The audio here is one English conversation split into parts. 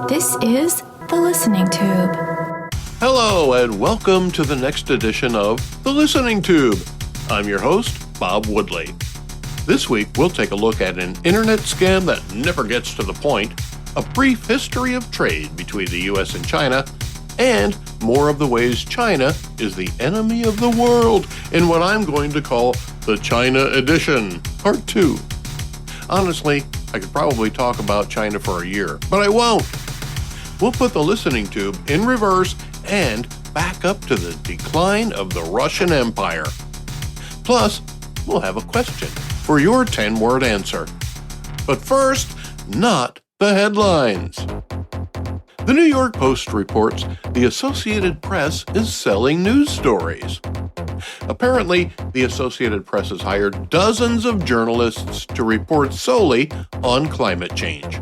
This is The Listening Tube. Hello, and welcome to the next edition of The Listening Tube. I'm your host, Bob Woodley. This week, we'll take a look at an internet scam that never gets to the point, a brief history of trade between the U.S. and China, and more of the ways China is the enemy of the world in what I'm going to call the China Edition, Part 2. Honestly, I could probably talk about China for a year, but I won't. We'll put the listening tube in reverse and back up to the decline of the Russian Empire. Plus, we'll have a question for your 10-word answer. But first, not the headlines. The New York Post reports the Associated Press is selling news stories. Apparently, the Associated Press has hired dozens of journalists to report solely on climate change.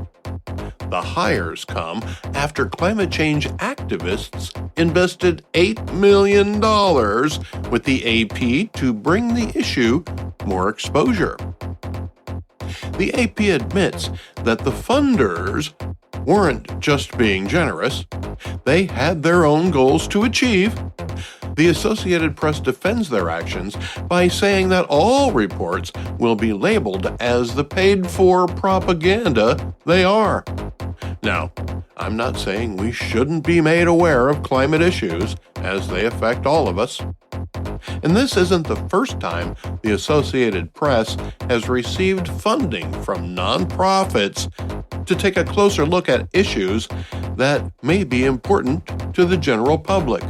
The hires come after climate change activists invested $8 million with the AP to bring the issue more exposure. The AP admits that the funders weren't just being generous, they had their own goals to achieve. The Associated Press defends their actions by saying that all reports will be labeled as the paid-for propaganda they are. Now, I'm not saying we shouldn't be made aware of climate issues, as they affect all of us. And this isn't the first time the Associated Press has received funding from nonprofits to take a closer look at issues that may be important to the general public.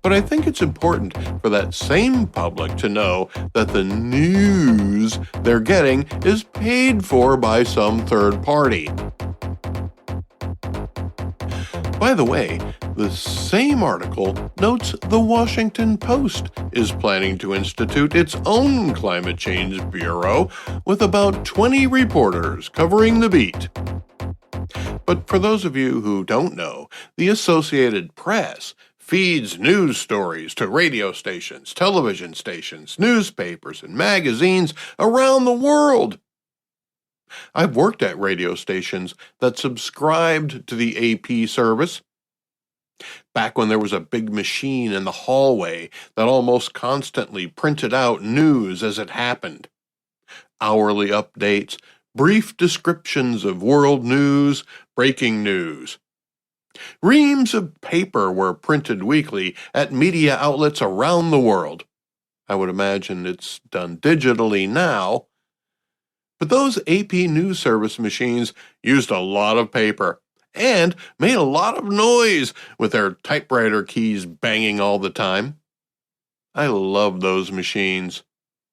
But I think it's important for that same public to know that the news they're getting is paid for by some third party. By the way, the same article notes the Washington Post is planning to institute its own climate change bureau with about 20 reporters covering the beat. But for those of you who don't know, the Associated Press feeds news stories to radio stations, television stations, newspapers, and magazines around the world. I've worked at radio stations that subscribed to the AP service. Back when there was a big machine in the hallway that almost constantly printed out news as it happened. Hourly updates, brief descriptions of world news, breaking news. Reams of paper were printed weekly at media outlets around the world. I would imagine it's done digitally now. But those AP News Service machines used a lot of paper and made a lot of noise with their typewriter keys banging all the time. I love those machines.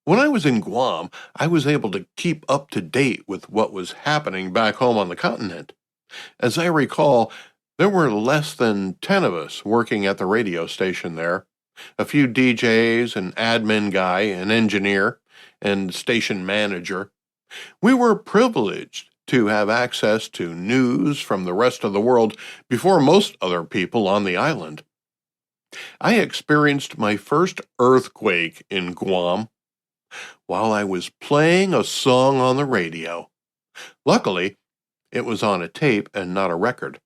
When I was in Guam, I was able to keep up to date with what was happening back home on the continent. As I recall, there were less than 10 of us working at the radio station there. A few DJs, an admin guy, an engineer, and station manager. We were privileged to have access to news from the rest of the world before most other people on the island. I experienced my first earthquake in Guam while I was playing a song on the radio. Luckily, it was on a tape and not a record.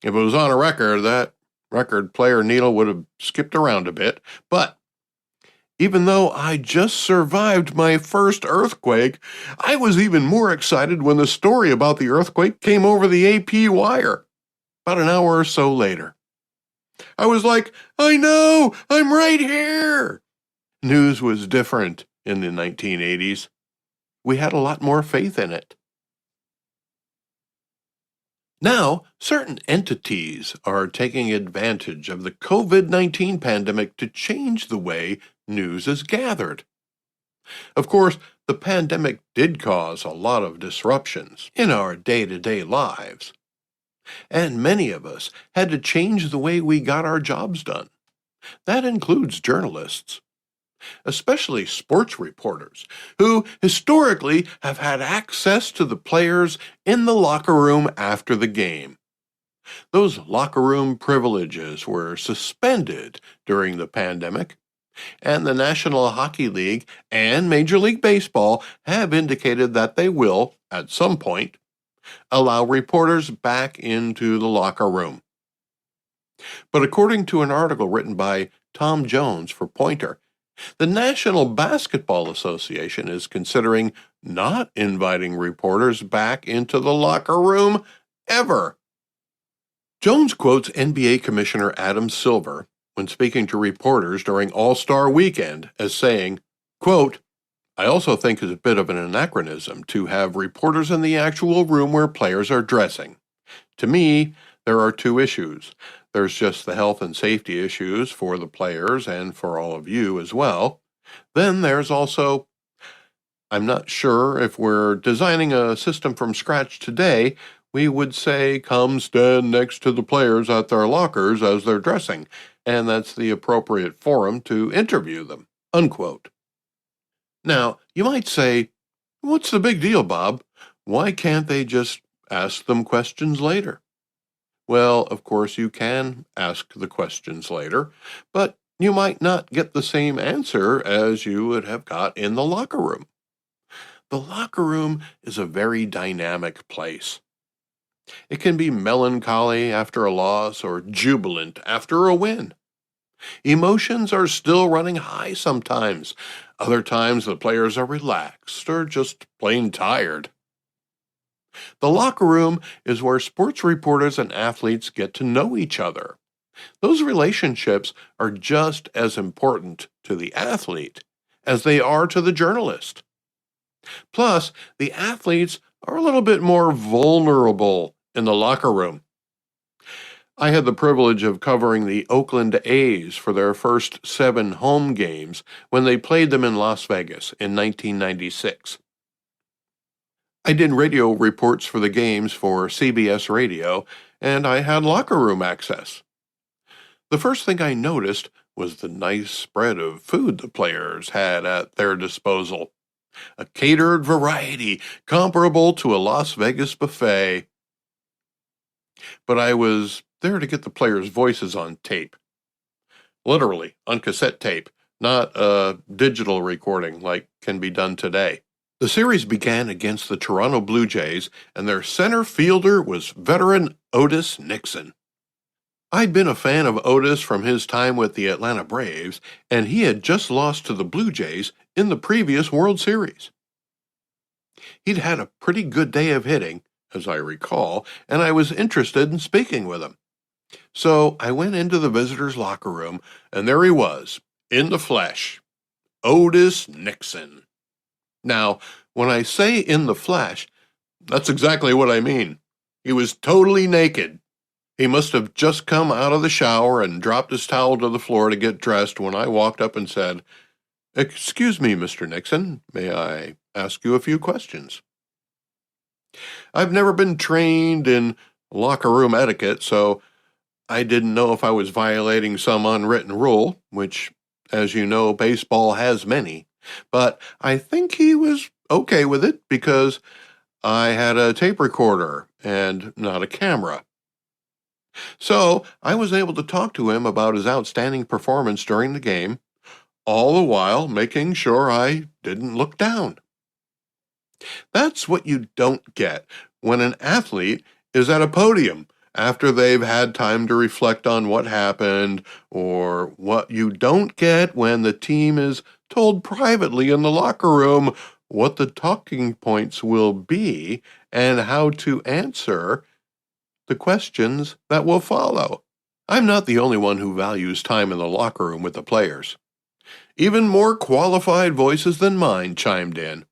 If it was on a record, that record player needle would have skipped around a bit. But even though I just survived my first earthquake, I was even more excited when the story about the earthquake came over the AP wire, about an hour or so later. I was like, I know, I'm right here. News was different in the 1980s. We had a lot more faith in it. Now, certain entities are taking advantage of the COVID-19 pandemic to change the way news is gathered. Of course, the pandemic did cause a lot of disruptions in our day-to-day lives, and many of us had to change the way we got our jobs done. That includes journalists. especially sports reporters, who historically have had access to the players in the locker room after the game. Those locker room privileges were suspended during the pandemic, And the National Hockey League and Major League Baseball have indicated that they will, at some point, allow reporters back into the locker room. But according to an article written by Tom Jones for Pointer, the National Basketball Association is considering not inviting reporters back into the locker room ever. Jones quotes NBA Commissioner Adam Silver when speaking to reporters during All-Star Weekend as saying, quote, "I also think it's a bit of an anachronism to have reporters in the actual room where players are dressing. To me, there are two issues. There's just the health and safety issues for the players and for all of you as well. Then there's also, I'm not sure if we're designing a system from scratch today, we would say come stand next to the players at their lockers as they're dressing, and that's the appropriate forum to interview them," unquote. Now, you might say, what's the big deal, Bob? Why can't they just ask them questions later? Well, of course, you can ask the questions later, but you might not get the same answer as you would have got in the locker room. The locker room is a very dynamic place. It can be melancholy after a loss or jubilant after a win. Emotions are still running high sometimes. Other times the players are relaxed or just plain tired. The locker room is where sports reporters and athletes get to know each other. Those relationships are just as important to the athlete as they are to the journalist. Plus, the athletes are a little bit more vulnerable in the locker room. I had the privilege of covering the Oakland A's for their first 7 home games when they played them in Las Vegas in 1996. I did radio reports for the games for CBS Radio, and I had locker room access. The first thing I noticed was the nice spread of food the players had at their disposal. A catered variety comparable to a Las Vegas buffet. But I was there to get the players' voices on tape. Literally, on cassette tape, not a digital recording like can be done today. The series began against the Toronto Blue Jays, and their center fielder was veteran Otis Nixon. I'd been a fan of Otis from his time with the Atlanta Braves, and he had just lost to the Blue Jays in the previous World Series. He'd had a pretty good day of hitting, as I recall, and I was interested in speaking with him. So I went into the visitors' locker room, and there he was, in the flesh, Otis Nixon. Now, when I say in the flesh, that's exactly what I mean. He was totally naked. He must have just come out of the shower and dropped his towel to the floor to get dressed when I walked up and said, "Excuse me, Mr. Nixon, may I ask you a few questions?" I've never been trained in locker room etiquette, so I didn't know if I was violating some unwritten rule, which, as you know, baseball has many. But I think he was okay with it because I had a tape recorder and not a camera. So I was able to talk to him about his outstanding performance during the game, all the while making sure I didn't look down. That's what you don't get when an athlete is at a podium after they've had time to reflect on what happened, or what you don't get when the team is told privately in the locker room what the talking points will be and how to answer the questions that will follow. I'm not the only one who values time in the locker room with the players. Even more qualified voices than mine chimed in,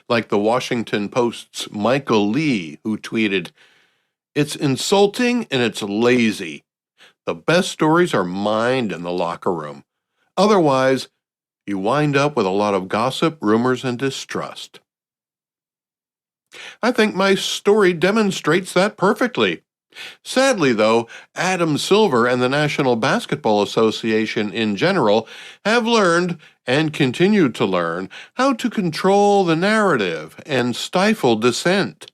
like the Washington Post's Michael Lee, who tweeted, "It's insulting and it's lazy. The best stories are mined in the locker room. Otherwise, you wind up with a lot of gossip, rumors, and distrust." I think my story demonstrates that perfectly. Sadly, though, Adam Silver and the National Basketball Association in general have learned and continue to learn how to control the narrative and stifle dissent.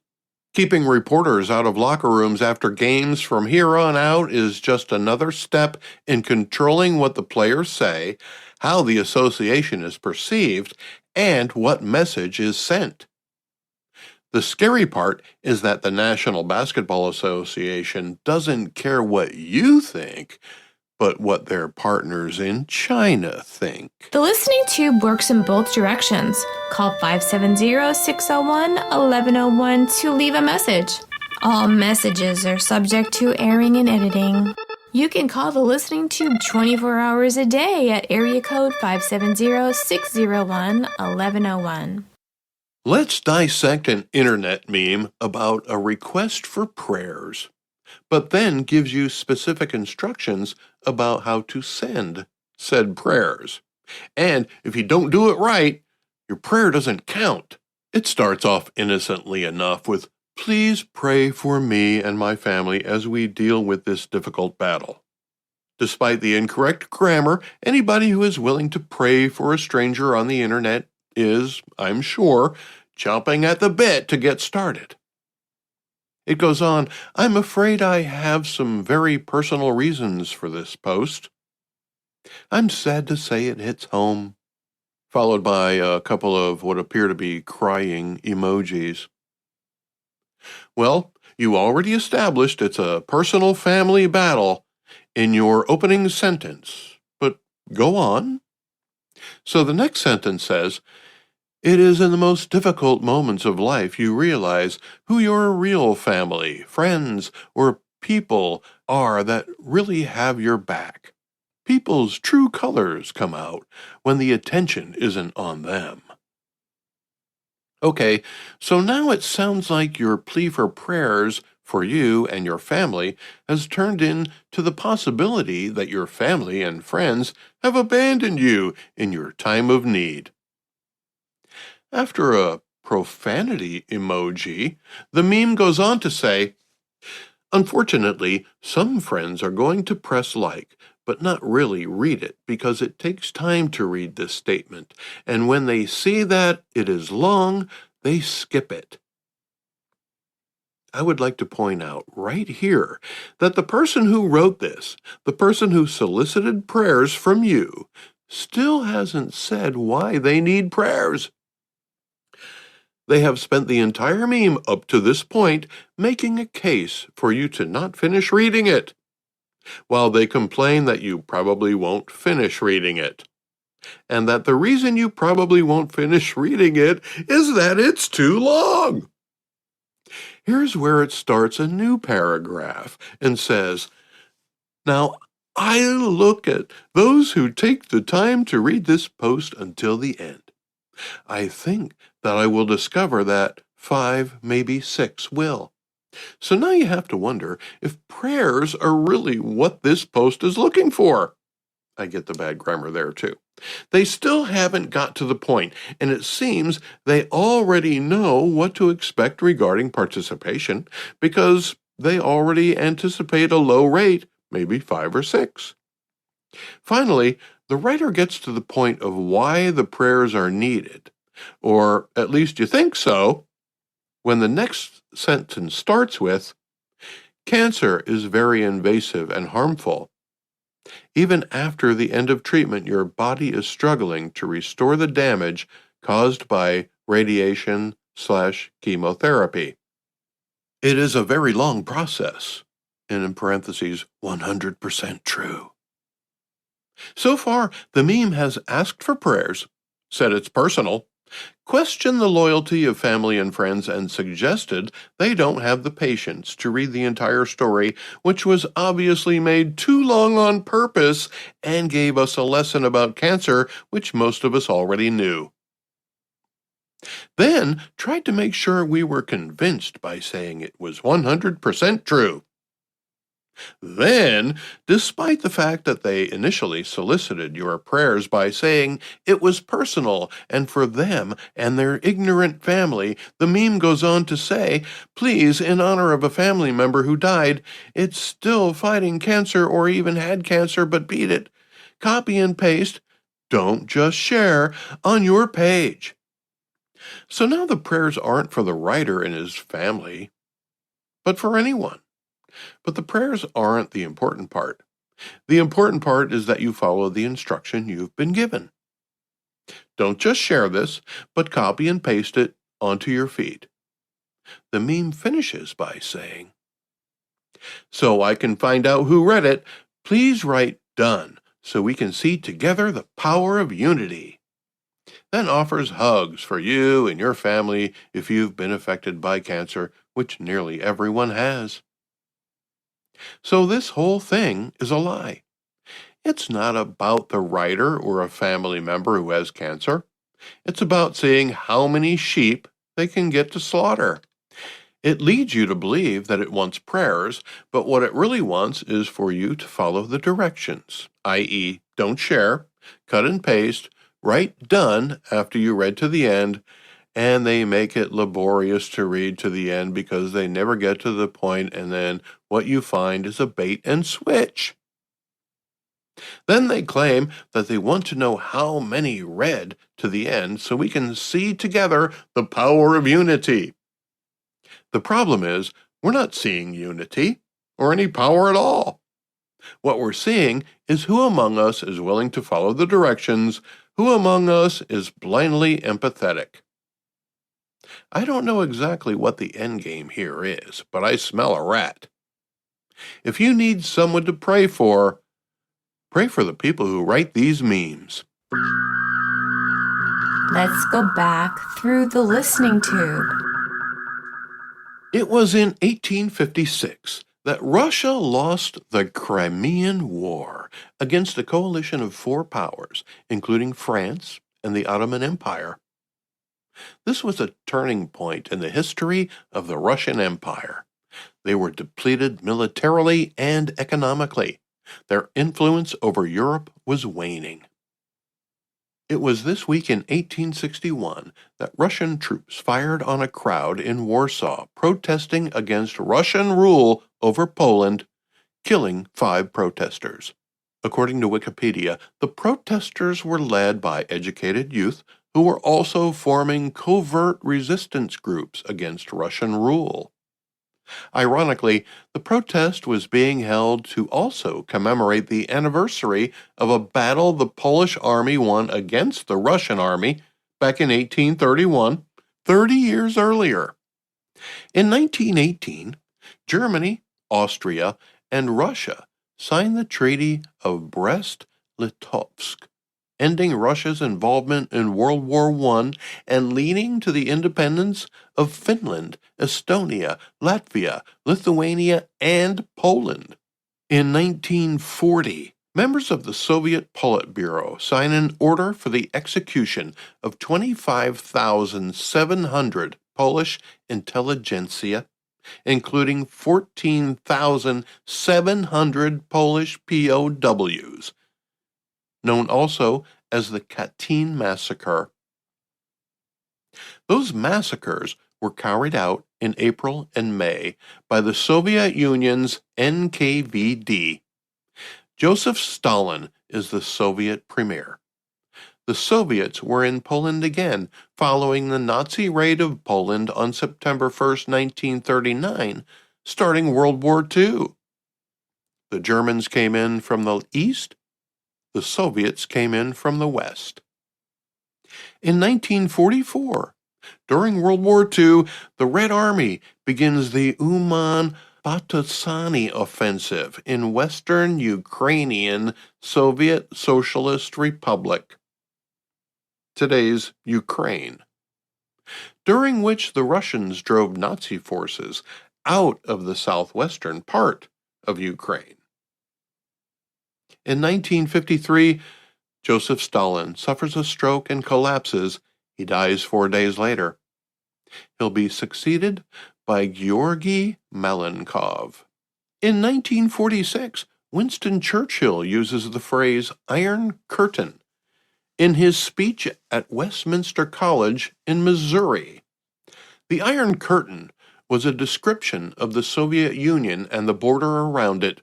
Keeping reporters out of locker rooms after games from here on out is just another step in controlling what the players say, how the association is perceived, and what message is sent. The scary part is that the National Basketball Association doesn't care what you think, but what their partners in China think. The listening tube works in both directions. Call 570-601-1101 to leave a message. All messages are subject to airing and editing. You can call the listening tube 24 hours a day at area code 570-601-1101. Let's dissect an internet meme about a request for prayers, but then gives you specific instructions about how to send said prayers. And if you don't do it right, your prayer doesn't count. It starts off innocently enough with, "Please pray for me and my family as we deal with this difficult battle." Despite the incorrect grammar, anybody who is willing to pray for a stranger on the internet is, I'm sure, chomping at the bit to get started. It goes on, "I'm afraid I have some very personal reasons for this post. I'm sad to say it hits home," followed by a couple of what appear to be crying emojis. Well, you already established it's a personal family battle in your opening sentence, but go on. So the next sentence says, "It is in the most difficult moments of life you realize who your real family, friends, or people are that really have your back. People's true colors come out when the attention isn't on them." Okay, so now it sounds like your plea for prayers for you and your family has turned into the possibility that your family and friends have abandoned you in your time of need. After a profanity emoji, the meme goes on to say, "Unfortunately, some friends are going to press like, but not really read it because it takes time to read this statement, and when they see that it is long, they skip it." I would like to point out right here that the person who wrote this, the person who solicited prayers from you, still hasn't said why they need prayers. They have spent the entire meme up to this point making a case for you to not finish reading it, while they complain that you probably won't finish reading it, and that the reason you probably won't finish reading it is that it's too long. Here's where it starts a new paragraph and says, "Now, I look at those who take the time to read this post until the end. I think that I will discover that 5, maybe 6 will." So now you have to wonder if prayers are really what this post is looking for. I get the bad grammar there too. They still haven't got to the point, and it seems they already know what to expect regarding participation because they already anticipate a low rate, maybe 5 or 6. Finally, the writer gets to the point of why the prayers are needed, or at least you think so, when the next sentence starts with, "Cancer is very invasive and harmful. Even after the end of treatment, your body is struggling to restore the damage caused by radiation/chemotherapy. It is a very long process," and in parentheses, 100% true. So far, the meme has asked for prayers, said it's personal, questioned the loyalty of family and friends, and suggested they don't have the patience to read the entire story, which was obviously made too long on purpose and gave us a lesson about cancer, which most of us already knew. Then tried to make sure we were convinced by saying it was 100% true. Then, despite the fact that they initially solicited your prayers by saying it was personal and for them and their ignorant family, the meme goes on to say, "Please, in honor of a family member who died, it's still fighting cancer or even had cancer but beat it. Copy and paste, don't just share, on your page." So now the prayers aren't for the writer and his family, but for anyone. But the prayers aren't the important part. The important part is that you follow the instruction you've been given. Don't just share this, but copy and paste it onto your feed. The meme finishes by saying, "So I can find out who read it, please write 'done' so we can see together the power of unity." Then offers hugs for you and your family if you've been affected by cancer, which nearly everyone has. So this whole thing is a lie. It's not about the writer or a family member who has cancer. It's about seeing how many sheep they can get to slaughter. It leads you to believe that it wants prayers, but what it really wants is for you to follow the directions, i.e., don't share, cut and paste, write 'done' after you read to the end, and they make it laborious to read to the end because they never get to the point, and then what you find is a bait and switch. Then they claim that they want to know how many read to the end so we can see together the power of unity. The problem is, we're not seeing unity or any power at all. What we're seeing is who among us is willing to follow the directions, who among us is blindly empathetic. I don't know exactly what the end game here is, but I smell a rat. If you need someone to pray for the people who write these memes. Let's go back through the listening tube. It was in 1856 that Russia lost the Crimean War against a coalition of 4 powers, including France and the Ottoman Empire. This was a turning point in the history of the Russian Empire. They were depleted militarily and economically. Their influence over Europe was waning. It was this week in 1861 that Russian troops fired on a crowd in Warsaw protesting against Russian rule over Poland, killing 5 protesters. According to Wikipedia, the protesters were led by educated youth who were also forming covert resistance groups against Russian rule. Ironically, the protest was being held to also commemorate the anniversary of a battle the Polish army won against the Russian army back in 1831, 30 years earlier. In 1918, Germany, Austria, and Russia signed the Treaty of Brest-Litovsk, ending Russia's involvement in World War I and leading to the independence of Finland, Estonia, Latvia, Lithuania, and Poland. In 1940, members of the Soviet Politburo signed an order for the execution of 25,700 Polish intelligentsia, including 14,700 Polish POWs, known also as the Katyn Massacre. Those massacres were carried out in April and May by the Soviet Union's NKVD. Joseph Stalin is the Soviet premier. The Soviets were in Poland again following the Nazi raid of Poland on September 1st, 1939, starting World War II. The Germans came in from the east. The Soviets came in from the west. In 1944, during World War II, the Red Army begins the Uman-Batasani offensive in western Ukrainian Soviet Socialist Republic, today's Ukraine, during which the Russians drove Nazi forces out of the southwestern part of Ukraine. In 1953, Joseph Stalin suffers a stroke and collapses. He dies 4 days later. He'll be succeeded by Georgy Malenkov. In 1946, Winston Churchill uses the phrase Iron Curtain in his speech at Westminster College in Missouri. The Iron Curtain was a description of the Soviet Union and the border around it.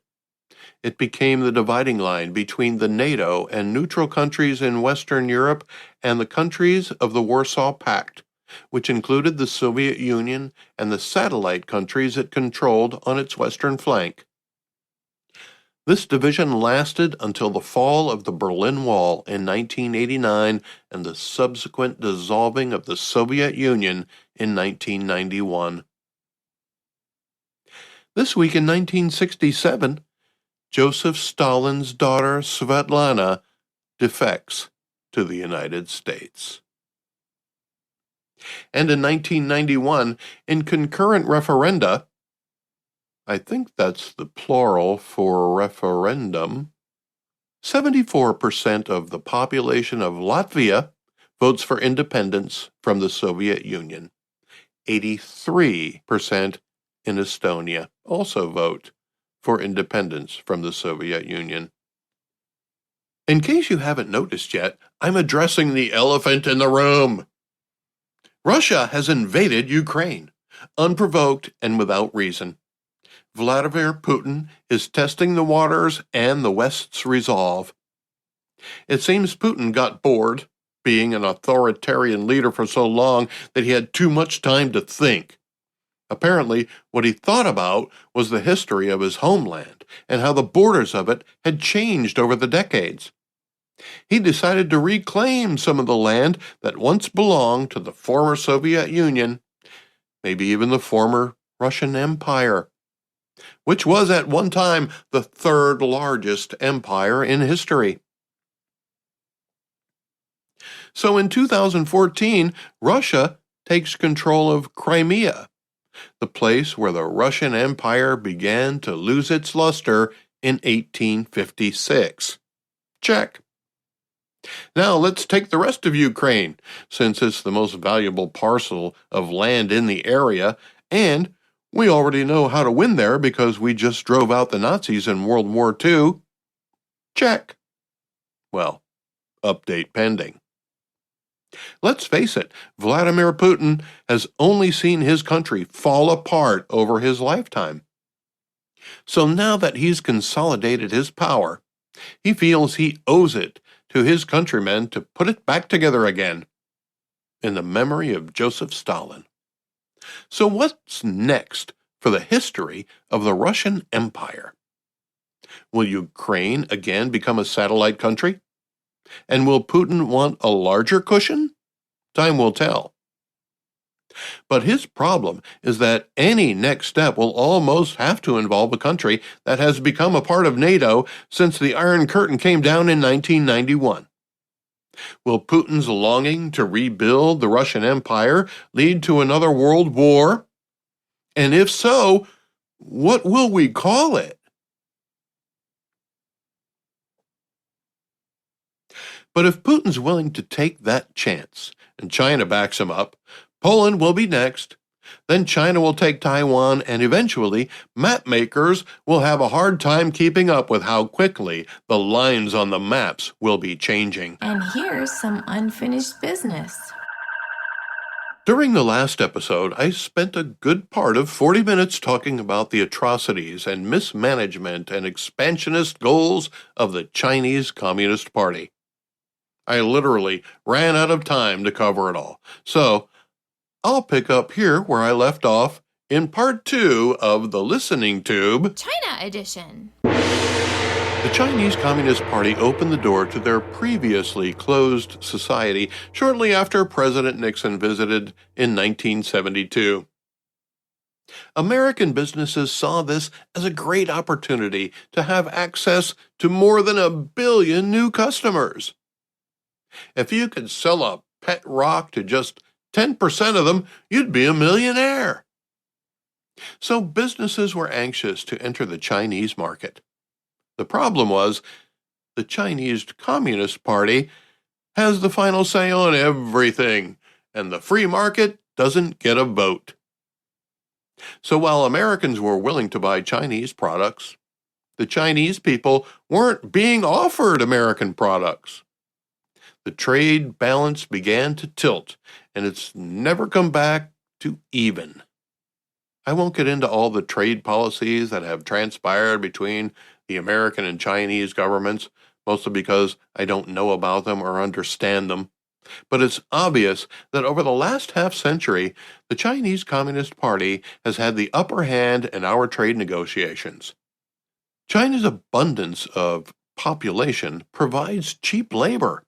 It became the dividing line between the NATO and neutral countries in Western Europe and the countries of the Warsaw Pact, which included the Soviet Union and the satellite countries it controlled on its western flank. This division lasted until the fall of the Berlin Wall in 1989 and the subsequent dissolving of the Soviet Union in 1991. This week in 1967, Joseph Stalin's daughter Svetlana defects to the United States. And in 1991, in concurrent referenda, I think that's the plural for referendum, 74% of the population of Latvia votes for independence from the Soviet Union. 83% in Estonia also vote for independence from the Soviet Union. In case you haven't noticed yet, I'm addressing the elephant in the room. Russia has invaded Ukraine, unprovoked and without reason. Vladimir Putin is testing the waters and the West's resolve. It seems Putin got bored, being an authoritarian leader for so long that he had too much time to think. Apparently, what he thought about was the history of his homeland and how the borders of it had changed over the decades. He decided to reclaim some of the land that once belonged to the former Soviet Union, maybe even the former Russian Empire, which was at one time the third largest empire in history. So in 2014, Russia takes control of Crimea, the place where the Russian Empire began to lose its luster in 1856. Check. Now let's take the rest of Ukraine, since it's the most valuable parcel of land in the area, and we already know how to win there because we just drove out the Nazis in World War II. Check. Well, update pending. Let's face it, Vladimir Putin has only seen his country fall apart over his lifetime. So now that he's consolidated his power, he feels he owes it to his countrymen to put it back together again, in the memory of Joseph Stalin. So what's next for the history of the Russian Empire? Will Ukraine again become a satellite country? And will Putin want a larger cushion? Time will tell. But his problem is that any next step will almost have to involve a country that has become a part of NATO since the Iron Curtain came down in 1991. Will Putin's longing to rebuild the Russian Empire lead to another world war? And if so, what will we call it? But if Putin's willing to take that chance, and China backs him up, Poland will be next, then China will take Taiwan, and eventually map makers will have a hard time keeping up with how quickly the lines on the maps will be changing. And here's some unfinished business. During the last episode, I spent a good part of 40 minutes talking about the atrocities and mismanagement and expansionist goals of the Chinese Communist Party. I literally ran out of time to cover it all. So, I'll pick up here where I left off in part 2 of the Listening Tube, China edition. The Chinese Communist Party opened the door to their previously closed society shortly after President Nixon visited in 1972. American businesses saw this as a great opportunity to have access to more than 1 billion new customers. If you could sell a pet rock to just 10% of them, you'd be a millionaire. So businesses were anxious to enter the Chinese market. The problem was, the Chinese Communist Party has the final say on everything, and the free market doesn't get a vote. So while Americans were willing to buy Chinese products, the Chinese people weren't being offered American products. The trade balance began to tilt, and it's never come back to even. I won't get into all the trade policies that have transpired between the American and Chinese governments, mostly because I don't know about them or understand them. But it's obvious that over the last half-century, the Chinese Communist Party has had the upper hand in our trade negotiations. China's abundance of population provides cheap labor.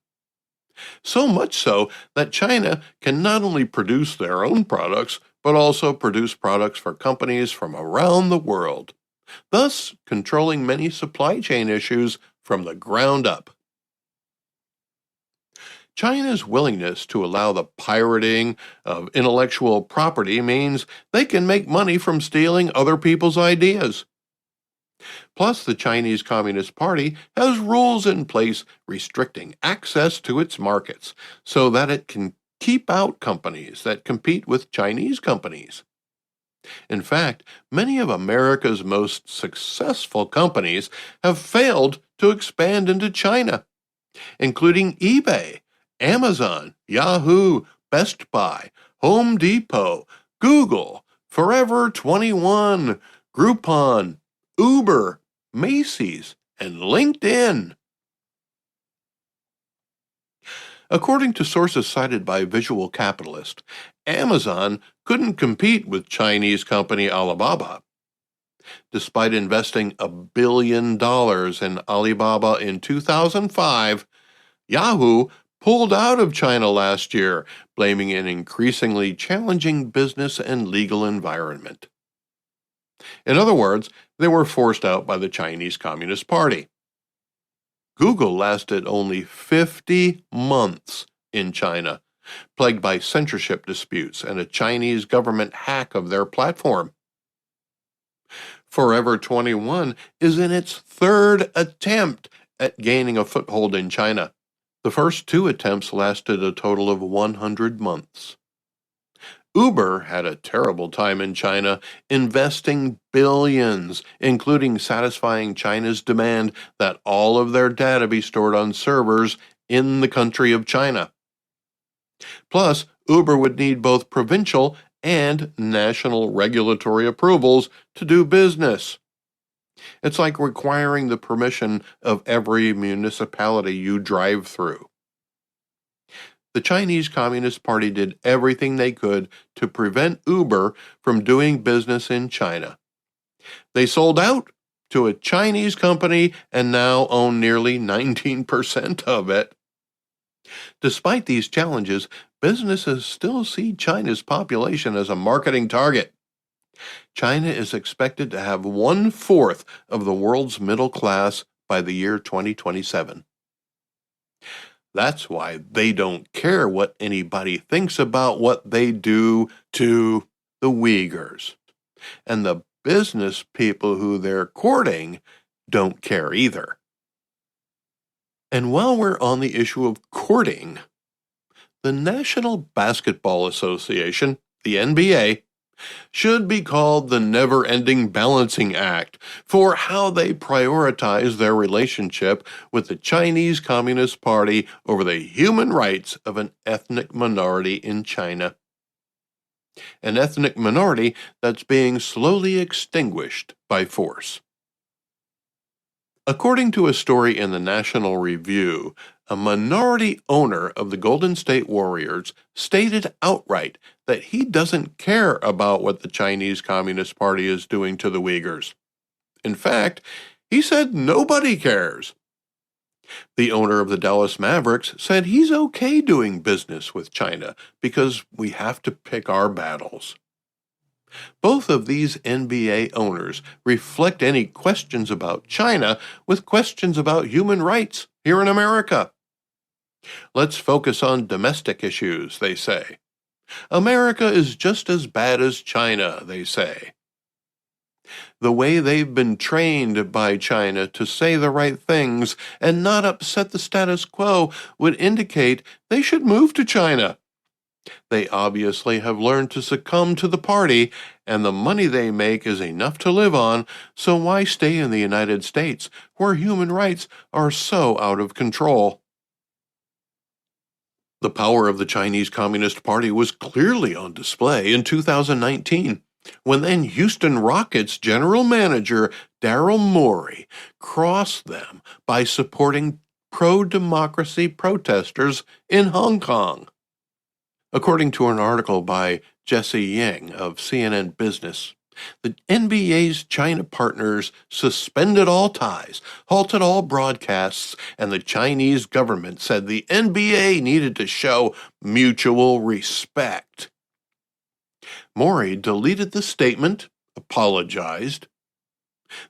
So much so that China can not only produce their own products, but also produce products for companies from around the world, thus controlling many supply chain issues from the ground up. China's willingness to allow the pirating of intellectual property means they can make money from stealing other people's ideas. Plus, the Chinese Communist Party has rules in place restricting access to its markets so that it can keep out companies that compete with Chinese companies. In fact, many of America's most successful companies have failed to expand into China, including eBay, Amazon, Yahoo, Best Buy, Home Depot, Google, Forever 21, Groupon, Uber, Macy's, and LinkedIn. According to sources cited by Visual Capitalist, Amazon couldn't compete with Chinese company Alibaba. Despite investing $1 billion in Alibaba in 2005, Yahoo pulled out of China last year, blaming an increasingly challenging business and legal environment. In other words, they were forced out by the Chinese Communist Party. Google lasted only 50 months in China, plagued by censorship disputes and a Chinese government hack of their platform. Forever 21 is in its third attempt at gaining a foothold in China. The first two attempts lasted a total of 100 months. Uber had a terrible time in China, investing billions, including satisfying China's demand that all of their data be stored on servers in the country of China. Plus, Uber would need both provincial and national regulatory approvals to do business. It's like requiring the permission of every municipality you drive through. The Chinese Communist Party did everything they could to prevent Uber from doing business in China. They sold out to a Chinese company and now own nearly 19% of it. Despite these challenges, businesses still see China's population as a marketing target. China is expected to have 1/4 of the world's middle class by the year 2027. That's why they don't care what anybody thinks about what they do to the Uyghurs. And the business people who they're courting don't care either. And while we're on the issue of courting, the National Basketball Association, the NBA, should be called the never-ending balancing act for how they prioritize their relationship with the Chinese Communist Party over the human rights of an ethnic minority in China. An ethnic minority that's being slowly extinguished by force. According to a story in the National Review, a minority owner of the Golden State Warriors stated outright that he doesn't care about what the Chinese Communist Party is doing to the Uyghurs. In fact, he said nobody cares. The owner of the Dallas Mavericks said he's okay doing business with China because we have to pick our battles. Both of these NBA owners reflect any questions about China with questions about human rights here in America. Let's focus on domestic issues, they say. America is just as bad as China, they say. The way they've been trained by China to say the right things and not upset the status quo would indicate they should move to China. They obviously have learned to succumb to the party, and the money they make is enough to live on, so why stay in the United States, where human rights are so out of control? The power of the Chinese Communist Party was clearly on display in 2019, when then Houston Rockets general manager Daryl Morey crossed them by supporting pro-democracy protesters in Hong Kong. According to an article by Jesse Yang of CNN Business, The NBA's China partners suspended all ties, halted all broadcasts, and the Chinese government said the NBA needed to show mutual respect. Mori deleted the statement, apologized.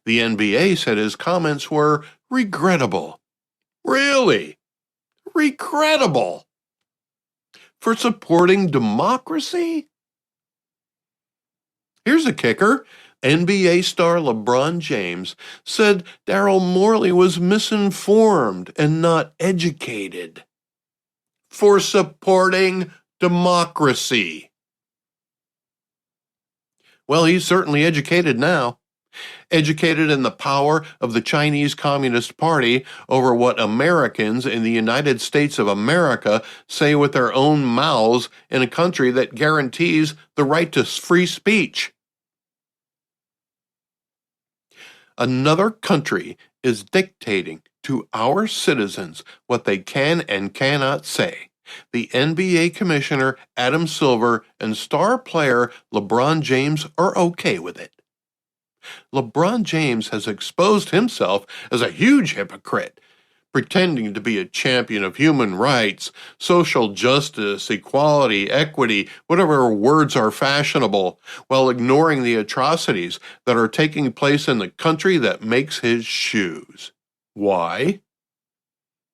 The NBA said his comments were regrettable. Really? Regrettable? For supporting democracy? Here's a kicker. NBA star LeBron James said Daryl Morey was misinformed and not educated for supporting democracy. Well, he's certainly educated now. Educated in the power of the Chinese Communist Party over what Americans in the United States of America say with their own mouths in a country that guarantees the right to free speech. Another country is dictating to our citizens what they can and cannot say. The NBA commissioner Adam Silver and star player LeBron James are okay with it. LeBron James has exposed himself as a huge hypocrite, pretending to be a champion of human rights, social justice, equality, equity, whatever words are fashionable, while ignoring the atrocities that are taking place in the country that makes his shoes. Why?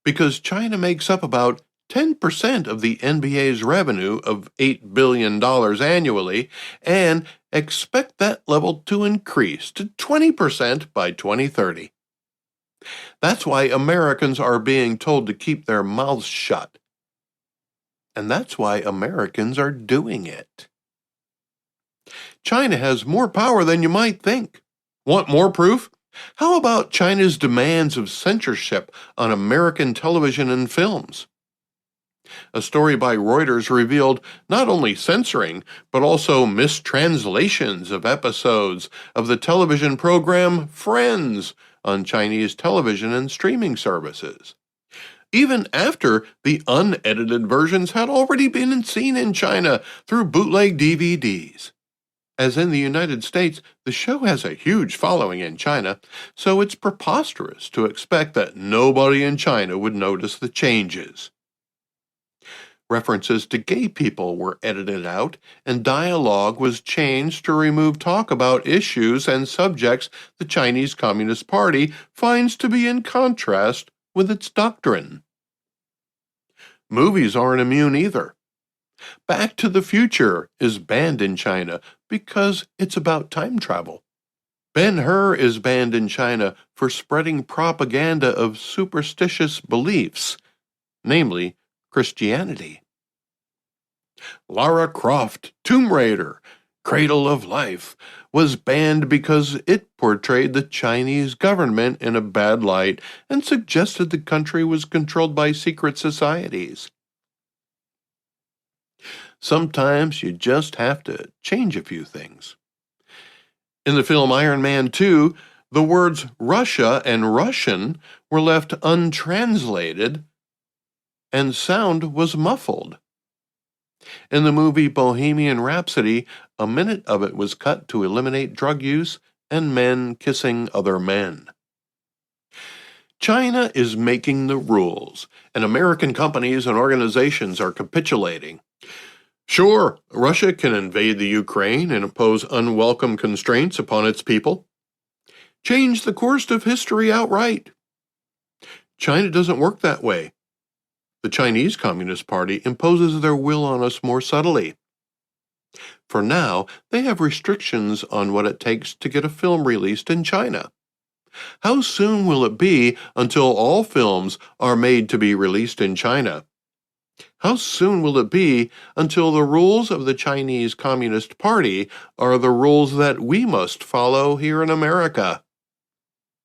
Because China makes up about 10% of the NBA's revenue of $8 billion annually, and expect that level to increase to 20% by 2030. That's why Americans are being told to keep their mouths shut. And that's why Americans are doing it. China has more power than you might think. Want more proof? How about China's demands of censorship on American television and films? A story by Reuters revealed not only censoring, but also mistranslations of episodes of the television program Friends on Chinese television and streaming services, even after the unedited versions had already been seen in China through bootleg DVDs. As in the United States, the show has a huge following in China, so it's preposterous to expect that nobody in China would notice the changes. References to gay people were edited out, and dialogue was changed to remove talk about issues and subjects the Chinese Communist Party finds to be in contrast with its doctrine. Movies aren't immune either. Back to the Future is banned in China because it's about time travel. Ben-Hur is banned in China for spreading propaganda of superstitious beliefs, namely Christianity. Lara Croft, Tomb Raider, Cradle of Life, was banned because it portrayed the Chinese government in a bad light and suggested the country was controlled by secret societies. Sometimes you just have to change a few things. In the film Iron Man 2, the words Russia and Russian were left untranslated and sound was muffled. In the movie Bohemian Rhapsody, a minute of it was cut to eliminate drug use and men kissing other men. China is making the rules, and American companies and organizations are capitulating. Sure, Russia can invade the Ukraine and impose unwelcome constraints upon its people. Change the course of history outright. China doesn't work that way. The Chinese Communist Party imposes their will on us more subtly. For now, they have restrictions on what it takes to get a film released in China. How soon will it be until all films are made to be released in China? How soon will it be until the rules of the Chinese Communist Party are the rules that we must follow here in America?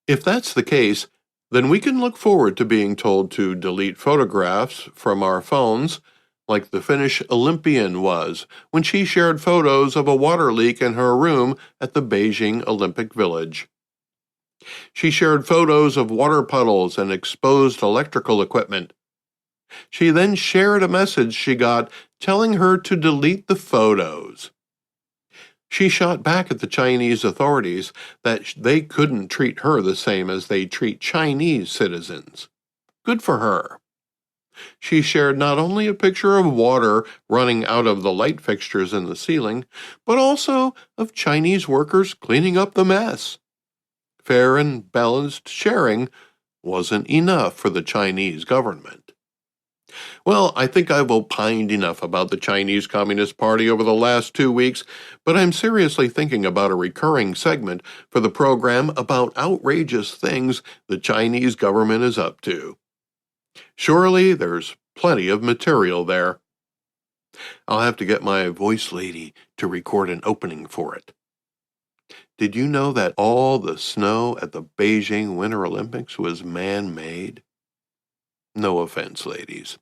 If that's the case, then we can look forward to being told to delete photographs from our phones, like the Finnish Olympian was when she shared photos of a water leak in her room at the Beijing Olympic Village. She shared photos of water puddles and exposed electrical equipment. She then shared a message she got telling her to delete the photos. She shot back at the Chinese authorities that they couldn't treat her the same as they treat Chinese citizens. Good for her. She shared not only a picture of water running out of the light fixtures in the ceiling, but also of Chinese workers cleaning up the mess. Fair and balanced sharing wasn't enough for the Chinese government. Well, I think I've opined enough about the Chinese Communist Party over the last 2 weeks, but I'm seriously thinking about a recurring segment for the program about outrageous things the Chinese government is up to. Surely there's plenty of material there. I'll have to get my voice lady to record an opening for it. Did you know that all the snow at the Beijing Winter Olympics was man-made? No offense, ladies.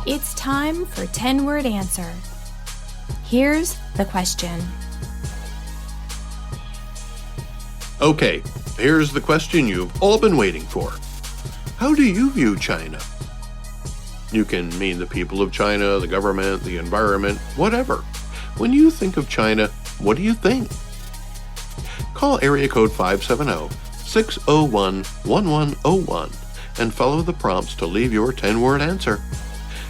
It's time for 10-word answer. Here's the question. Okay, here's the question you've all been waiting for. How do you view China? You can mean the people of China, the government, the environment, whatever. When you think of China, what do you think? Call area code 570-601-1101 and follow the prompts to leave your 10-word answer.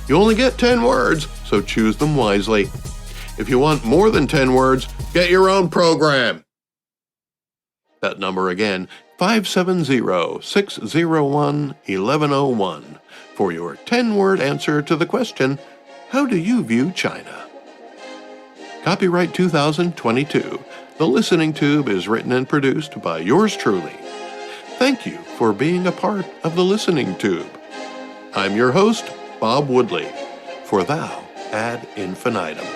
You only get 10 words, so choose them wisely. If you want more than 10 words, get your own program. That number again, 570-601-1101 for your 10-word answer to the question, how do you view China? Copyright 2022. The Listening Tube is written and produced by yours truly. Thank you for being a part of The Listening Tube. I'm your host, Bob Woodley, for Thou ad infinitum.